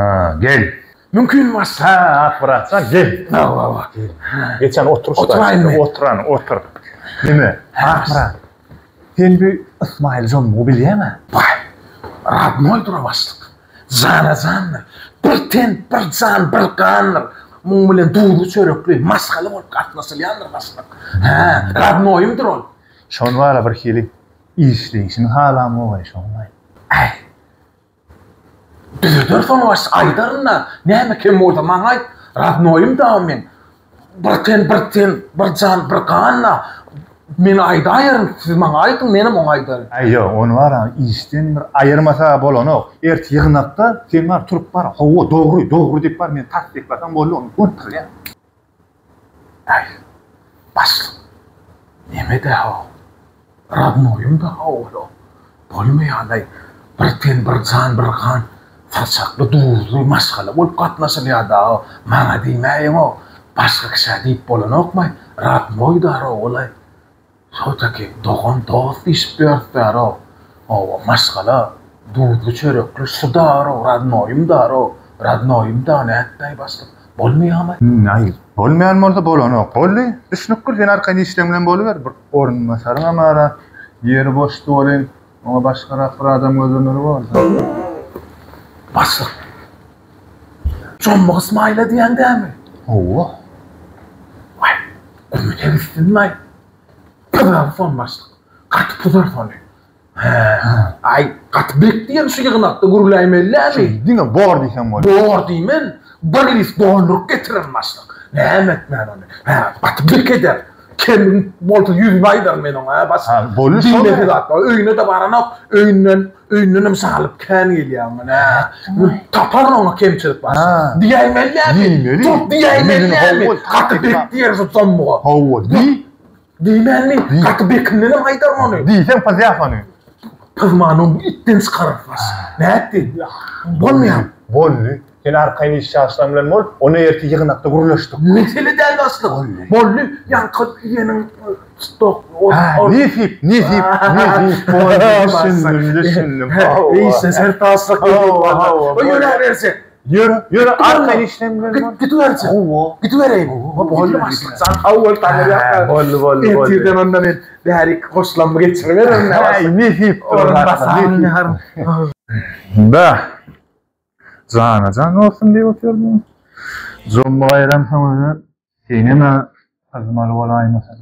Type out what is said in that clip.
Ha, gel. Mümkün mas. Ha, at bıraksan gel. Ha. Geçen oturuşta. Oturayım mı? Otur. Nime? Ha, Bırak. Sen bir İsmail Zon'u biliyeme. Vay. Radnoy dura başlık. Zana. Bir ten, bir zan, bir kanır. Mun bilen duğdu çöröklü. Maskalı ol. Katnasıl yandır başlık. Ha, radnoyumdur ol. Şon var bir hili. İşleyişin hala mı var şon var? Ay. Düzdür sonra başlık. Aydarına. Neyme kim orada mağay. Radnoyum da men. Bir ten, bir zan, bir kanır. Men ayda ayırın. Siz bana aytın, menim ona aydarım. Ay yo, onu var ha, işten bir ayırmasa bolano. Erti yığınakta sen var turup var. Hova doğru dip var. Men tak dip bakan bollu onu. Unuttur ya. Ay. Başlık. Neme de ha. Radnoyum da ha oğlu. Bolmayanay. Bir ten, bir zan, bir kan. Farsaklı, duğdu, maskalı. Ol katnasıl ya da. Mana demeyin o. Başka kişi deyip bolan okmay. Radnoy da ha olay. Sotaki doğan dost ispiyatlar o. O maskala duğdu çöröklü suda o. Radnoyum da ne ettay bastı. Bolmayanay. Hayır. Bolmayan mı olsa bolano. Bolli. Düşünükkür sen arkayını işlemlen boluver. Bir orunma sarın ama ara. Yeri boştu olin. Ona başka bir adam gözünür var. Başlık. John İsmail'e diyen değil mi? Oo. Vay. Ümit heriftin vay. Kadar fon başlık. Katı pudar fonu. Ay katı bekleyen şu yığınakta gurulayım elle mi? Dinle bor diysen bol. Doğru deyimin. Bagris doğanlık getirin başlık. Ne emet men onu. Katı bekleder. Kendin bolta 100 baydan men ona bas. Ha, bollu Dinle sonra. filatma. Öyüne de baranak. Öyünden salıp kan geliyor bana. Tapar ona kemçilik bas. Ha. Diyeyim elle mi? Diyeyim, Tut diyeyim elle mi? Hova, Katı bekleyen tutsan mı? Hova. Diyeyim mi? Katı bekleyenim haydar onu. Diysen fazla yapanı. Pızmanın itten çıkarır bas. Ne ettin? Bolmayan. Bolli. Sen arkayını işe aslamlan bol. Onu erti yığınakta gurulaştık. Mesele değil aslında. Bollu yankı yenin stok. Nefip. Düşündüm. İyisi sen taslık. O yöner versin. Yürü arkayını işlemlen bol. Gidiversin. Gidivereyim. Bollu başlık. Sen avval tanrı yapar. Bollu. Etirden ondan ben değerli hoşlanma geçiriverim. Nefip. Orada basan. Da. Can olsun diye oturuyorum. Zomba ayran tamamı. Senin azmalı olayım mesela.